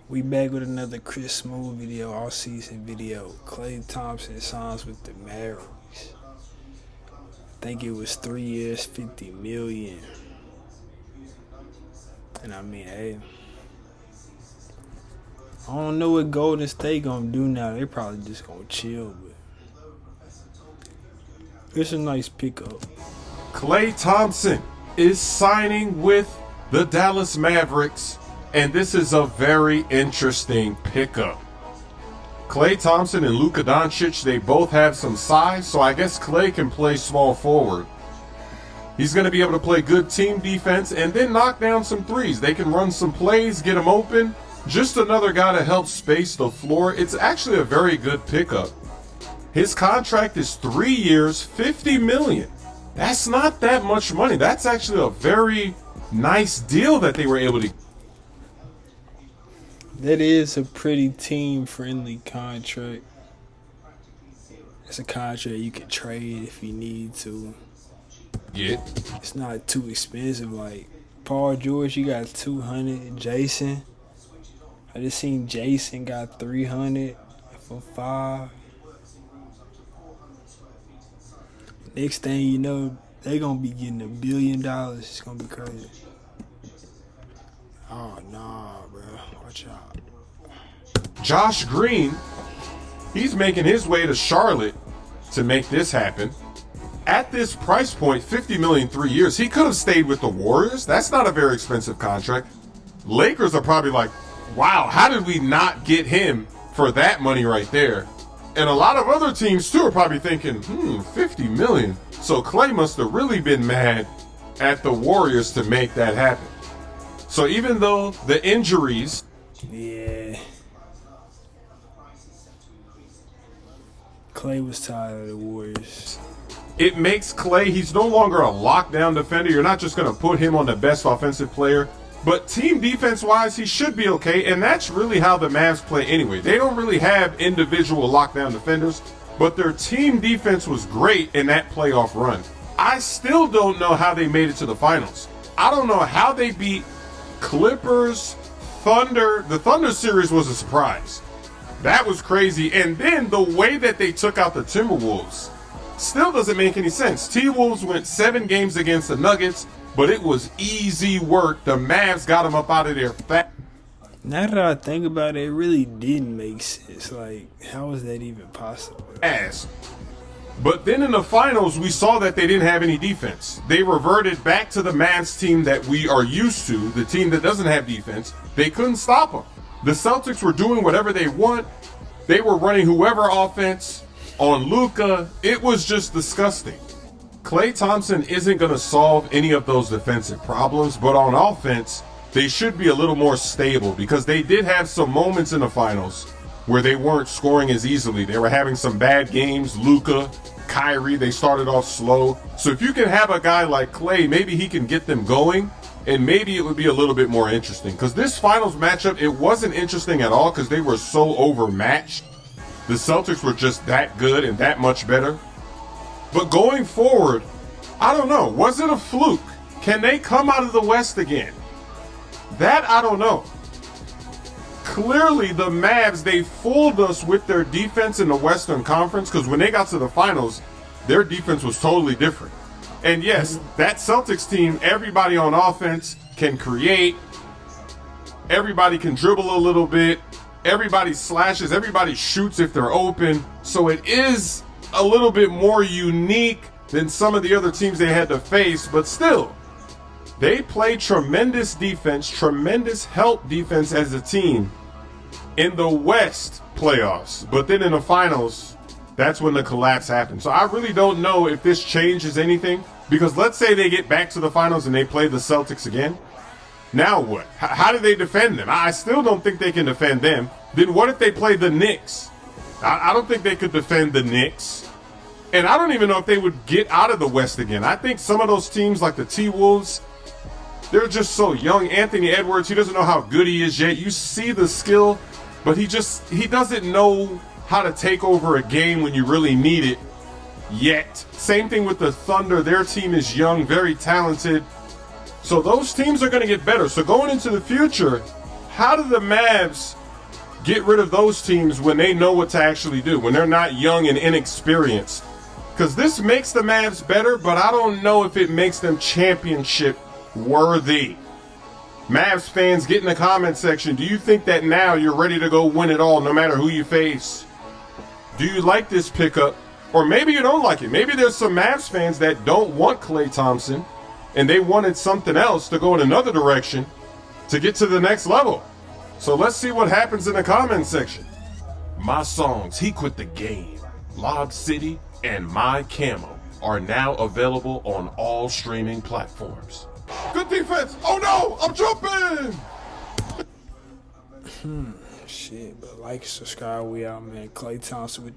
We back with another Chris Smooth video, all season video. Klay Thompson signs with the Mavericks. I think it was 3 years, $50 million. And I mean, hey, I don't know what Golden State gonna do now. They probably just gonna chill, but it's a nice pickup. Klay Thompson is signing with the Dallas Mavericks, and this is a very interesting pickup. Klay Thompson and Luka Doncic, they both have some size, so I guess Klay can play small forward. He's going to be able to play good team defense and then knock down some threes. They can run some plays, get him open. Just another guy to help space the floor. It's actually a very good pickup. His contract is 3 years, $50 million. That's not that much money. That's actually a very nice deal that they were able to. That is a pretty team-friendly contract. It's a contract you can trade if you need to. Yeah. It's not too expensive. Like Paul George, you got 200. Jason, I just seen Jason got 300 for 5. Next thing you know, they gonna be getting $1 billion. It's gonna be crazy. Oh nah, bro. Watch out. Josh Green, he's making his way to Charlotte to make this happen. At this price point, $50 million 3 years, he could have stayed with the Warriors. That's not a very expensive contract. Lakers are probably like, wow, how did we not get him for that money right there? And a lot of other teams too are probably thinking, $50 million. So Klay must have really been mad at the Warriors to make that happen. So even though the injuries, yeah, Klay was tired of the Warriors. it makes Klay, he's no longer a lockdown defender. You're not just going to put him on the best offensive player. But team defense-wise, he should be okay, and that's really how the Mavs play anyway. They don't really have individual lockdown defenders, but their team defense was great in that playoff run. I still don't know how they made it to the finals. I don't know how they beat Clippers, Thunder. The Thunder series was a surprise. That was crazy. And then the way that they took out the Timberwolves still doesn't make any sense. T-Wolves went 7 games against the Nuggets, but it was easy work. The Mavs got them up out of there fast. Now that I think about it, it really didn't make sense. Like, how is that even possible? But then in the finals, we saw that they didn't have any defense. They reverted back to the Mavs team that we are used to, the team that doesn't have defense. They couldn't stop them. The Celtics were doing whatever they want. They were running whoever offense on Luka. It was just disgusting. Klay Thompson isn't going to solve any of those defensive problems, but on offense, they should be a little more stable because they did have some moments in the finals where they weren't scoring as easily. They were having some bad games. Luka, Kyrie, they started off slow. So if you can have a guy like Klay, maybe he can get them going, and maybe it would be a little bit more interesting. Because this finals matchup, it wasn't interesting at all because they were so overmatched. The Celtics were just that good and that much better. But going forward, I don't know. Was it a fluke? Can they come out of the West again? That I don't know. Clearly, the Mavs, they fooled us with their defense in the Western Conference because when they got to the finals, their defense was totally different. And yes, that Celtics team, everybody on offense can create. Everybody can dribble a little bit. Everybody slashes. Everybody shoots if they're open. So it is a little bit more unique than some of the other teams they had to face, but still, they play tremendous defense, tremendous help defense as a team in the West playoffs. But then in the finals, that's when the collapse happened. So I really don't know if this changes anything, because let's say they get back to the finals and they play the Celtics again. Now what? How do they defend them? I still don't think they can defend them. Then what if they play the Knicks? I don't think they could defend the Knicks. And I don't even know if they would get out of the West again. I think some of those teams like the T-Wolves, they're just so young. Anthony Edwards, he doesn't know how good he is yet. You see the skill, but he doesn't know how to take over a game when you really need it yet. Same thing with the Thunder. Their team is young, very talented. So those teams are going to get better. So going into the future, How do the Mavs get rid of those teams when they know what to actually do, when they're not young and inexperienced? Because this makes the Mavs better, but I don't know if it makes them championship worthy. Mavs fans, get in the comment section. Do you think that now you're ready to go win it all no matter who you face? Do you like this pickup? Or maybe you don't like it. Maybe there's some Mavs fans that don't want Klay Thompson and they wanted something else to go in another direction to get to the next level. So let's see what happens in the comment section. My songs, He Quit the Game, Lob City, and My Camo are now available on all streaming platforms. Good defense. Oh no, I'm jumping. Shit, but like, subscribe, we out, man. Klay Thompson with